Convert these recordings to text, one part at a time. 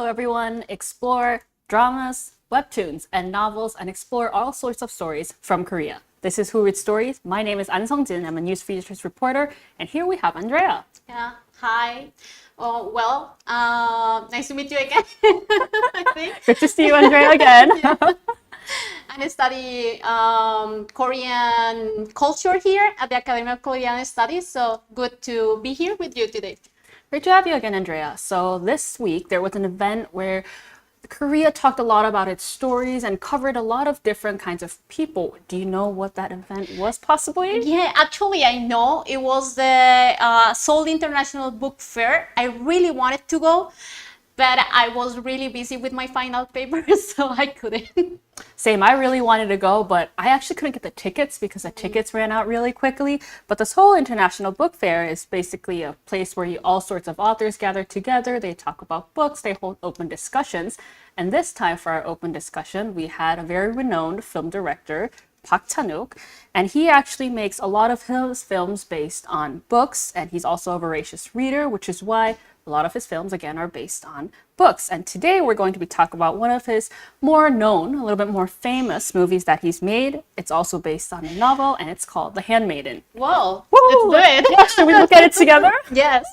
everyone. Explore dramas, webtoons, and novels and explore all sorts of stories from Korea. This is Who Reads Stories. My name is An Sung-jin. I'm a news features reporter, and here we have Andrea. Yeah, hi. Nice to meet you again. I think. Good to see you, Andrea, again. I study Korean culture here at the Academy of Korean Studies, so good to be here with you today. Great to have you again, Andrea. So this week there was an event where Korea talked a lot about its stories and covered a lot of different kinds of people. Do you know what that event was possibly? Yeah, actually I know. It was the Seoul International Book Fair. I really wanted to go, but I was really busy with my final paper, so I couldn't. Same, I really wanted to go, but I actually couldn't get the tickets because the tickets ran out really quickly. But this whole International Book Fair is basically a place where all sorts of authors gather together. They talk about books, they hold open discussions. And this time for our open discussion, we had a very renowned film director, Park Chan-wook, and he actually makes a lot of his films based on books, and he's also a voracious reader, which is why a lot of his films, again, are based on books. And today we're going to be talking about one of his more known, a little bit more famous movies that he's made. It's also based on a novel, and it's called The Handmaiden. Whoa, Woo! let's do it. Yeah, should we look at it together? Yes.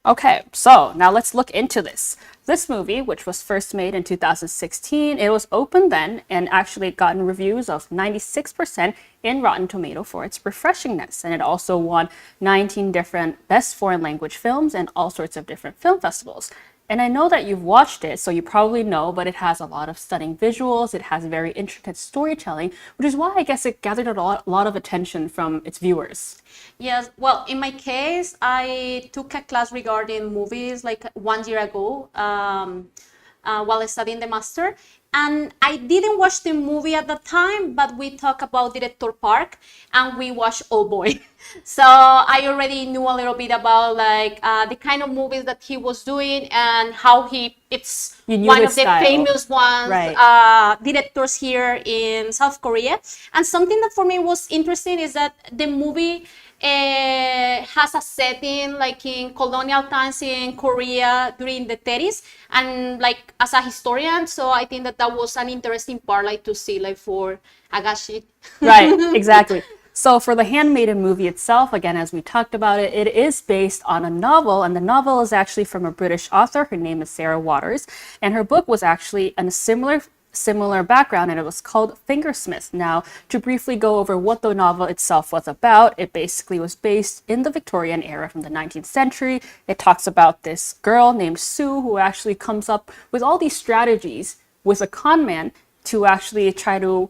Okay, so now let's look into this. This movie, which was first made in 2016, it was open then and actually gotten reviews of 96% in Rotten Tomato for its refreshingness. And it also won 19 different best foreign language films and all sorts of different film festivals. And I know that you've watched it, so you probably know, but it has a lot of stunning visuals. It has very intricate storytelling, which is why I guess it gathered a lot of attention from its viewers. Yes, well, in my case, I took a class regarding movies like 1 year ago while studying the master. And I didn't watch the movie at the time, but we talked about Director Park and we watched Old Boy. So I already knew a little bit about like the kind of movies that he was doing and how it's one of the famous ones, right. Directors here in South Korea. And something that for me was interesting is that the movie has a setting like in colonial times in Korea during the 30s, and like as a historian, so I think that was an interesting part like to see like for Agashi. Right, exactly. So for the Handmaiden movie itself, again, as we talked about it, it is based on a novel, and the novel is actually from a British author. Her name is Sarah Waters, and her book was actually in a similar background, and it was called Fingersmith. Now, to briefly go over what the novel itself was about, it basically was based in the Victorian era from the 19th century. It talks about this girl named Sue who actually comes up with all these strategies with a con man to actually try to,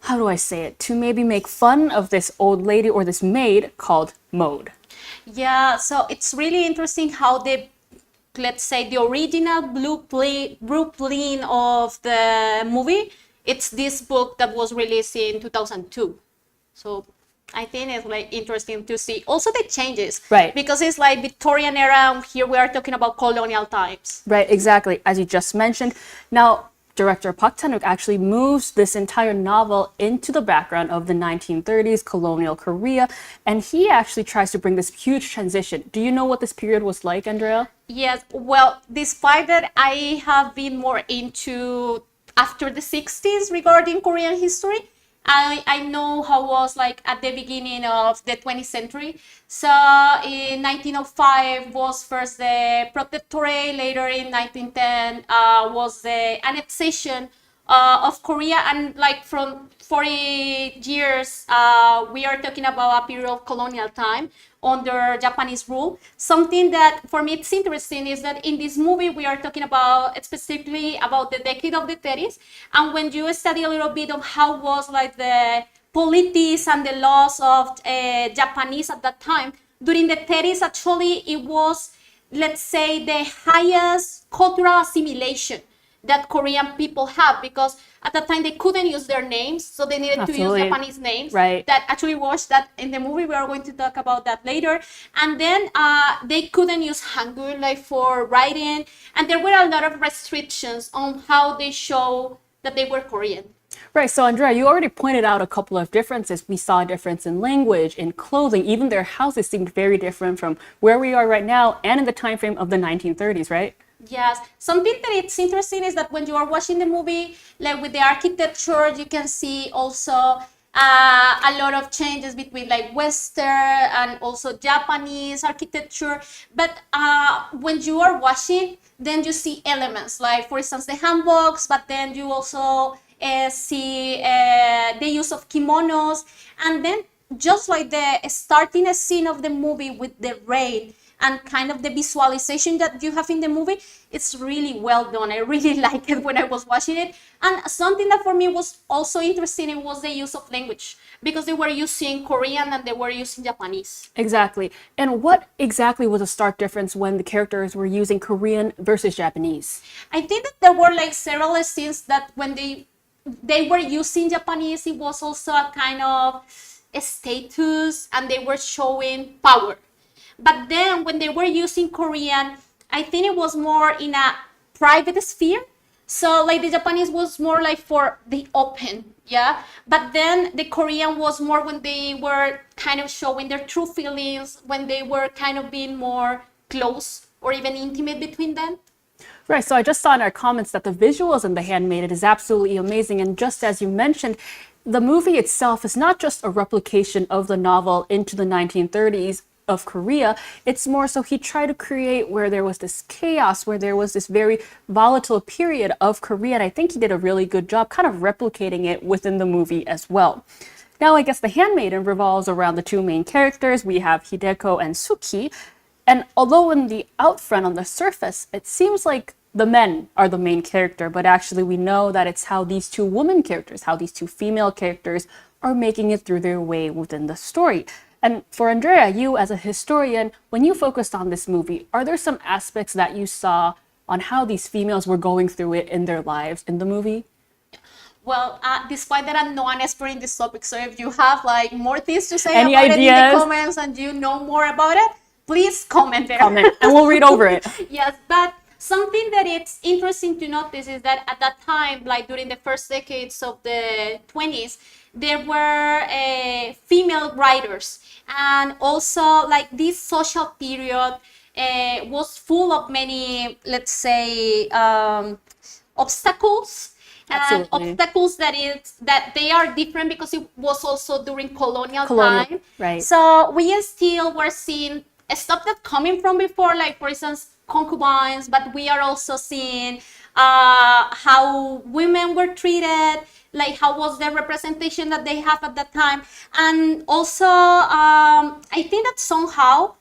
how do I say it, to maybe make fun of this old lady or this maid called Maud. Yeah, so it's really interesting how let's say the original blueprint of the movie, it's this book that was released in 2002. So I think it's like interesting to see also the changes, right? Because it's like Victorian era. Here we are talking about colonial times, right? Exactly, as you just mentioned. Now, director Park Chan-wook actually moves this entire novel into the background of the 1930s colonial Korea, and he actually tries to bring this huge transition. Do you know what this period was like, Andrea? Yes, well, despite that, I have been more into after the 60s regarding Korean history. I know how it was like at the beginning of the 20th century. So in 1905 was first the protectorate, later in 1910 was the annexation of Korea, and like from 40 years we are talking about a period of colonial time under Japanese rule. Something that for me it's interesting is that in this movie we are talking about specifically about the decade of the 30s, and when you study a little bit of how was like the politics and the laws of Japanese at that time, during the 30s actually it was, let's say, the highest cultural assimilation that Korean people have, because at that time they couldn't use their names, so they needed to use Japanese names. Right. That actually was that in the movie. We are going to talk about that later. And then they couldn't use Hangul like for writing, and there were a lot of restrictions on how they show that they were Korean. Right, so Andrea, you already pointed out a couple of differences. We saw a difference in language, in clothing, even their houses seemed very different from where we are right now and in the time frame of the 1930s, right? Yes, something that it's interesting is that when you are watching the movie, like with the architecture, you can see also a lot of changes between like Western and also Japanese architecture. But when you are watching, then you see elements like, for instance, the hanboks, but then you also see the use of kimonos, and then just like the starting a scene of the movie with the rain and kind of the visualization that you have in the movie, it's really well done. I really liked it when I was watching it. And something that for me was also interesting, it was the use of language, because they were using Korean and they were using Japanese. Exactly. And what exactly was a stark difference when the characters were using Korean versus Japanese? I think that there were like several scenes that when they were using Japanese, it was also a kind of a status and they were showing power. But then when they were using Korean, I think it was more in a private sphere. So like the Japanese was more like for the open, yeah. But then the Korean was more when they were kind of showing their true feelings, when they were kind of being more close or even intimate between them. Right, so I just saw in our comments that the visuals in The Handmaiden is absolutely amazing. And just as you mentioned, the movie itself is not just a replication of the novel into the 1930s of Korea. It's more so he tried to create where there was this chaos, where there was this very volatile period of Korea. And I think he did a really good job kind of replicating it within the movie as well. Now, I guess The Handmaiden revolves around the two main characters. We have Hideko and Suki. And although in the outfront, on the surface, it seems like the men are the main character, but actually we know that it's how these two women characters, how these two female characters are making it through their way within the story. And for Andrea, you as a historian, when you focused on this movie, are there some aspects that you saw on how these females were going through it in their lives in the movie? Well, despite that I'm not an expert in this topic, so if you have like more things to say Any about it in ideas? the comments and you know more about it, please comment there. Comment, and we'll read over it. Yes, but something that it's interesting to notice is that at that time, like during the first decades of the 20s, there were female writers, and also like this social period was full of many, let's say, obstacles. And Absolutely. obstacles that they are different because it was also during colonial time. Right. So we still were seeing stuff that coming from before, like for instance concubines, but we are also seeing how women were treated, like how was the representation that they have at that time. And also I think that somehow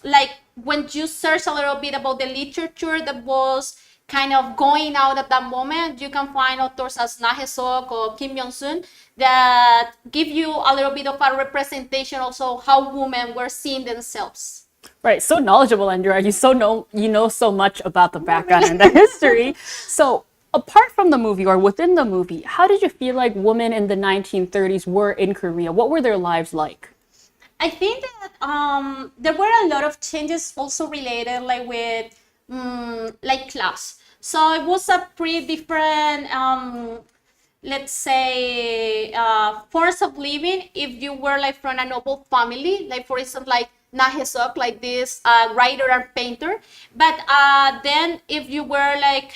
like when you search a little bit about the literature that was kind of going out at that moment, you can find authors as Na Hye-seok or Kim Myung-sun that give you a little bit of a representation also how women were seeing themselves. Right, so knowledgeable, Andrea. You know so much about the background and the history. So apart from the movie or within the movie, how did you feel like women in the 1930s were in Korea? What were their lives like? I think that there were a lot of changes also related like with like class. So it was a pretty different let's say force of living if you were like from a noble family, like for instance like Na Hye-seok, like this writer and painter. But then if you were like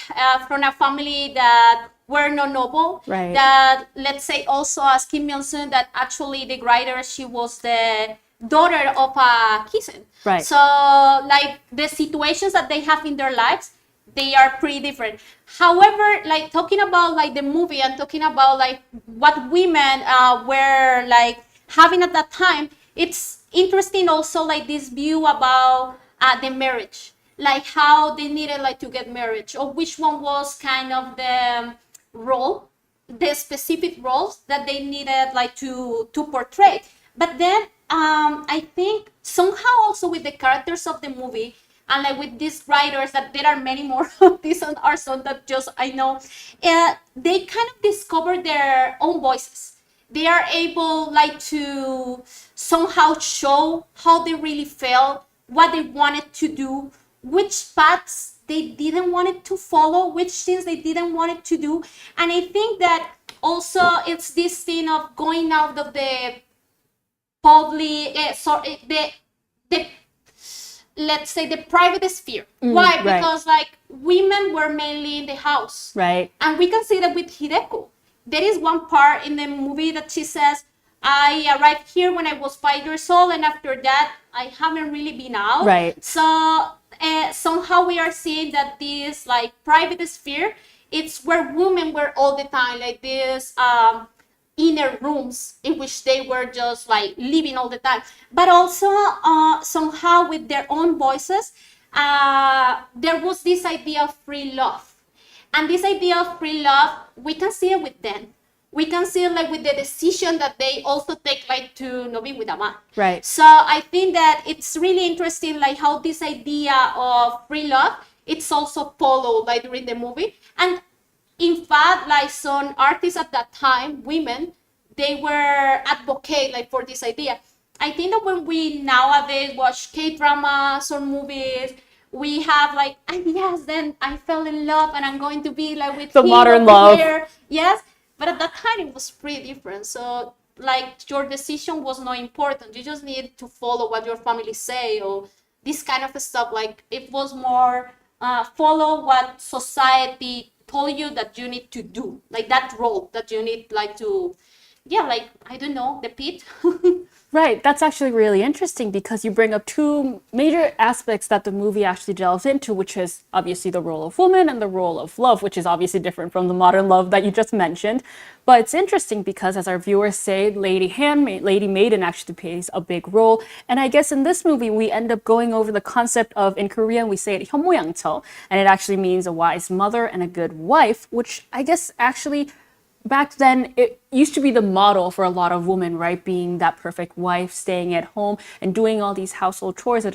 from a family that were not noble, Right. that let's say also as Kim Myung-sun, that actually the writer, she was the daughter of a kisan. Right. So like the situations that they have in their lives, they are pretty different. However, like talking about like the movie and talking about like what women were like having at that time, it's interesting also like this view about the marriage, like how they needed like to get marriage, or which one was kind of the role, the specific roles that they needed like to portray. But then I think somehow also with the characters of the movie and like with these writers, that there are many more of these are some that just I know, they kind of discover their own voices. They are able like to somehow show how they really felt, what they wanted to do, which paths they didn't want it to follow, which things they didn't want it to do. And I think that also it's this thing of going out of the public, the let's say, the private sphere. Why? right. Because like women were mainly in the house. Right. And we can see that with Hideko. There is one part in the movie that she says, I arrived here when I was 5 years old, and after that, I haven't really been out. Right. So somehow we are seeing that this like private sphere, it's where women were all the time, like this inner rooms in which they were just like living all the time. But also somehow with their own voices, there was this idea of free love. And this idea of free love, we can see it with them. We can see it like with the decision that they also take, like to not be with a man. Right. So I think that it's really interesting, like how this idea of free love, it's also followed like during the movie. And in fact, like some artists at that time, women, they were advocate like for this idea. I think that when we nowadays watch K-dramas or movies, we have like, yes, then I fell in love and I'm going to be like with the him modern over love. here. Yes, but at that time it was pretty different. So like your decision was not important. You just need to follow what your family say or this kind of stuff. Like it was more follow what society told you that you need to do, like that role that you need like to, yeah, like I don't know, the pit. Right, that's actually really interesting because you bring up two major aspects that the movie actually delves into, which is obviously the role of woman and the role of love, which is obviously different from the modern love that you just mentioned. But it's interesting because, as our viewers say, Lady Maiden actually plays a big role. And I guess in this movie, we end up going over the concept of, in Korean, we say it 현모양처, and it actually means a wise mother and a good wife, which I guess actually back then, it used to be the model for a lot of women, right? Being that perfect wife, staying at home and doing all these household chores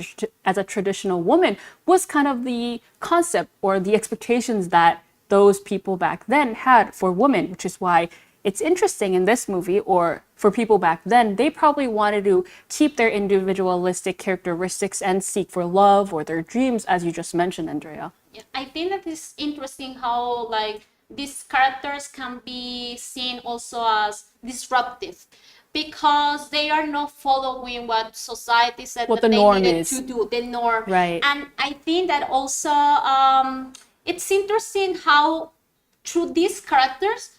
as a traditional woman was kind of the concept or the expectations that those people back then had for women, which is why it's interesting in this movie, or for people back then, they probably wanted to keep their individualistic characteristics and seek for love or their dreams, as you just mentioned, Andrea. Yeah, I think that it's interesting how like these characters can be seen also as disruptive because they are not following what society said What that the they norm needed is. to do, the norm. Right. And I think that also it's interesting how through these characters,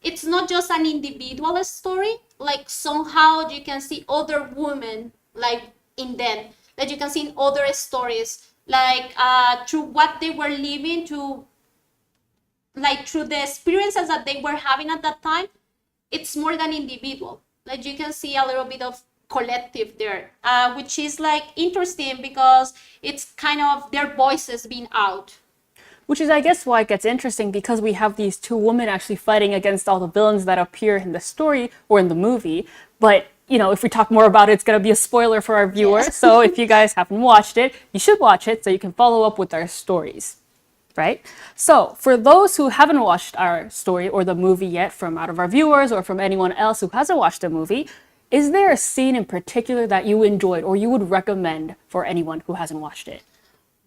it's not just an individual story, like somehow you can see other women like in them, that you can see in other stories, like through what they were living, to like through the experiences that they were having at that time. It's more than individual, like you can see a little bit of collective there, which is like interesting because it's kind of their voices being out. Which is, I guess, why it gets interesting because we have these two women actually fighting against all the villains that appear in the story or in the movie. But, you know, if we talk more about it, it's going to be a spoiler for our viewers. Yes. So if you guys haven't watched it, you should watch it so you can follow up with our stories. Right? So for those who haven't watched our story or the movie yet, from out of our viewers or from anyone else who hasn't watched the movie, is there a scene in particular that you enjoyed or you would recommend for anyone who hasn't watched it?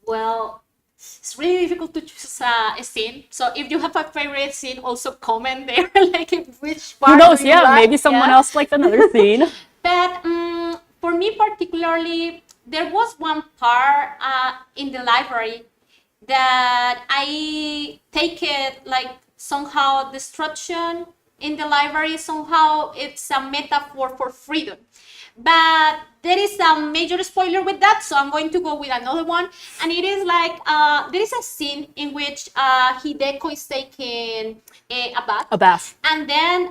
Well, it's really difficult to choose a scene. So if you have a favorite scene, also comment there, like which part. Who knows? do you Yeah, like? maybe someone Yeah. else liked another scene. But for me particularly, there was one part in the library that I take it like somehow destruction in the library, somehow it's a metaphor for freedom. But there is a major spoiler with that, so I'm going to go with another one. And it is like, there is a scene in which Hideko is taking a bath. A bath. And then,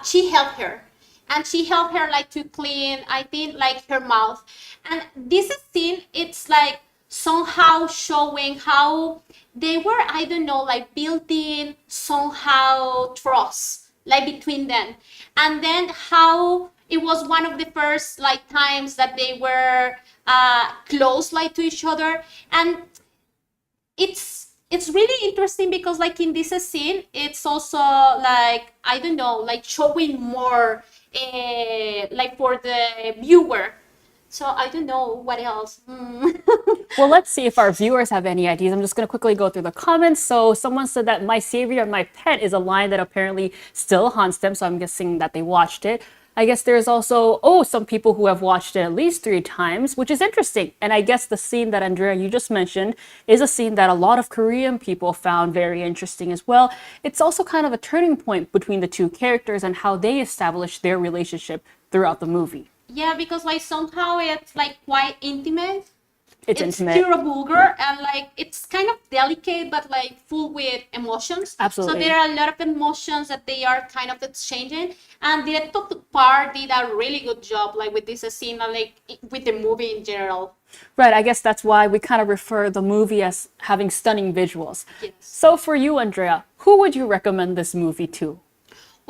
she helped her. And she helped her like to clean, I think, like her mouth. And this scene, it's like somehow showing how they were, I don't know, like building somehow trust, like between them. And then how it was one of the first like times that they were close like to each other. And it's really interesting because like in this scene, it's also like, I don't know, like showing more like for the viewer. So I don't know what else. Well, let's see if our viewers have any ideas. I'm just going to quickly go through the comments. So someone said that my savior and my pet is a line that apparently still haunts them. So I'm guessing that they watched it. I guess there's also, some people who have watched it at least 3 times, which is interesting. And I guess the scene that Andrea, you just mentioned, is a scene that a lot of Korean people found very interesting as well. It's also kind of a turning point between the two characters and how they establish their relationship throughout the movie. Yeah, because like somehow it's like quite intimate. It's intimate. Still vulgar and like it's kind of delicate but like full with emotions. Absolutely. So there are a lot of emotions that they are kind of exchanging, and the top part did a really good job like with this scene, like with the movie in general. Right, I guess that's why we kind of refer the movie as having stunning visuals. Yes. So for you, Andrea, who would you recommend this movie to?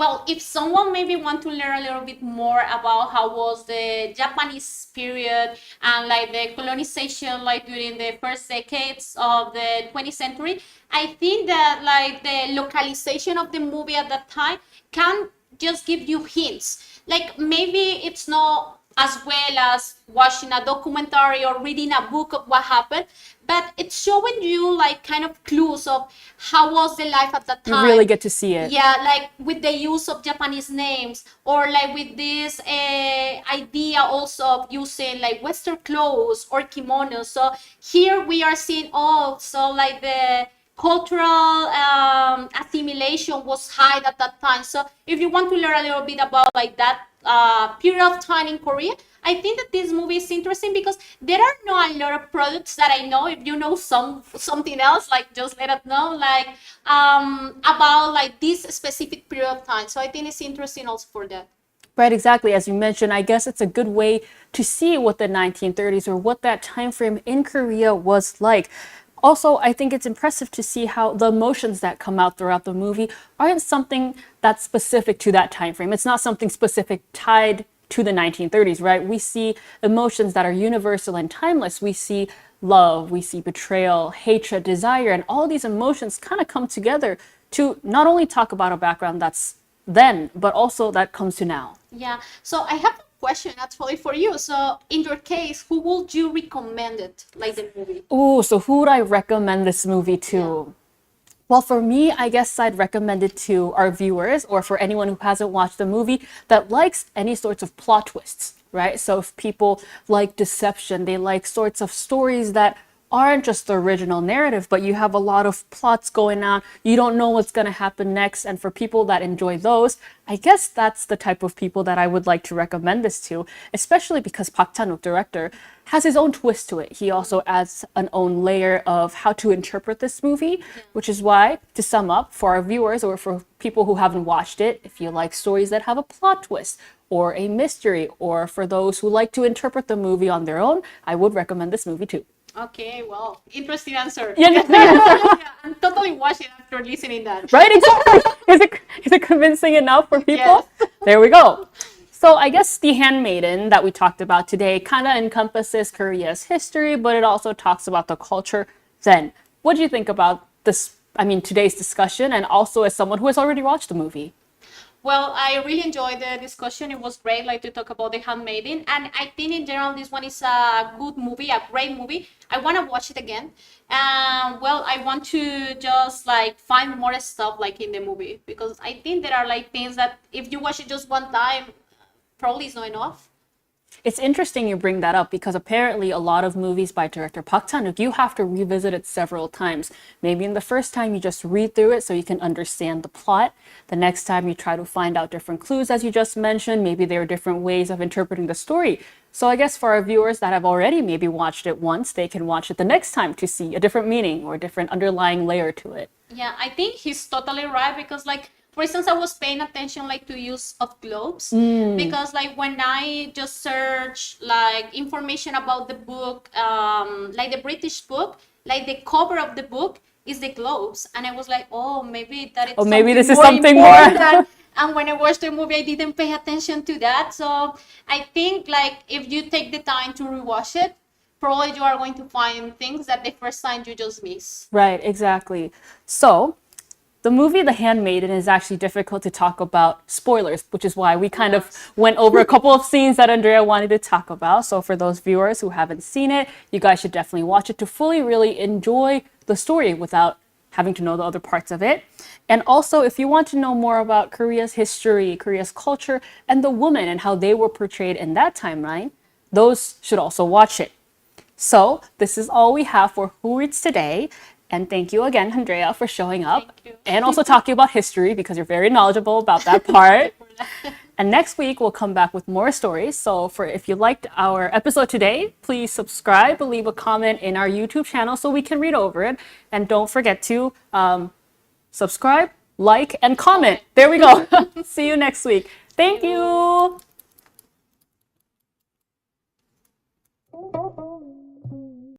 Well, if someone maybe want to learn a little bit more about how was the Japanese period and like the colonization like during the first decades of the 20th century, I think that like the localization of the movie at that time can just give you hints. Like maybe it's not as well as watching a documentary or reading a book of what happened, but it's showing you like kind of clues of how was the life at that time. You really get to see it. Yeah, like with the use of Japanese names, or like with this idea also of using like Western clothes or kimonos. So here we are seeing also like the cultural assimilation was high at that time. So if you want to learn a little bit about like that period of time in Korea, I think that this movie is interesting because there are not a lot of products that I know. If you know something else, like just let us know, like about like this specific period of time. So I think it's interesting also for that. Right, exactly. As you mentioned, I guess it's a good way to see what the 1930s or what that time frame in Korea was like. Also, I think it's impressive to see how the emotions that come out throughout the movie aren't something that's specific to that time frame. It's not something specific tied to the 1930s, right? We see emotions that are universal and timeless. We see love, we see betrayal, hatred, desire, and all these emotions kind of come together to not only talk about a background that's then, but also that comes to now. Yeah. So I have a question actually for you. So in your case, who would you recommend it, like the movie? Ooh, so who would I recommend this movie to? Yeah. Well, for me, I guess I'd recommend it to our viewers or for anyone who hasn't watched the movie that likes any sorts of plot twists, right? So if people like deception, they like sorts of stories that aren't just the original narrative, but you have a lot of plots going on. You don't know what's going to happen next. And for people that enjoy those, I guess that's the type of people that I would like to recommend this to, especially because Park Chan-wook, director, has his own twist to it. He also adds an own layer of how to interpret this movie, which is why, to sum up, for our viewers or for people who haven't watched it, if you like stories that have a plot twist or a mystery, or for those who like to interpret the movie on their own, I would recommend this movie too. Okay, well, interesting answer. Yeah, Yeah, I'm totally watching after listening that. right? Exactly. Is it convincing enough for people? Yes. There we go. So I guess The Handmaiden that we talked about today kind of encompasses Korea's history, but it also talks about the culture then. What do you think about this, today's discussion, and also as someone who has already watched the movie? Well, I really enjoyed the discussion. It was great, like to talk about The Handmaiden, and I think in general this one is a good movie, a great movie. I want to watch it again. Well, I want to just like find more stuff like in the movie, because I think there are like things that if you watch it just one time, probably is not enough. It's interesting you bring that up because apparently a lot of movies by director Park Chan-wook, you have to revisit it several times. Maybe in the first time you just read through it so you can understand the plot. The next time you try to find out different clues, as you just mentioned. Maybe there are different ways of interpreting the story. So I guess for our viewers that have already maybe watched it once, they can watch it the next time to see a different meaning or a different underlying layer to it. Yeah, I think he's totally right, because like, for instance, I was paying attention like to use of globes, because like when I just search like information about the book, like the British book, like the cover of the book is the globes, and I was like, oh, maybe that is maybe this is more something more. important. And when I watched the movie, I didn't pay attention to that. So I think like if you take the time to rewatch it, probably you are going to find things that the first time you just miss. Right, exactly. So the movie The Handmaiden is actually difficult to talk about spoilers, which is why we kind of went over a couple of scenes that Andrea wanted to talk about. So for those viewers who haven't seen it, you guys should definitely watch it to fully really enjoy the story without having to know the other parts of it. And also, if you want to know more about Korea's history, Korea's culture, and the women and how they were portrayed in that timeline, those should also watch it. So this is all we have for Who Reads Today. And thank you again, Andrea, for showing up and also talking about history because you're very knowledgeable about that part. And next week, we'll come back with more stories. So if you liked our episode today, please subscribe, leave a comment in our YouTube channel so we can read over it. And don't forget to subscribe, like, and comment. There we go. See you next week. Thank you.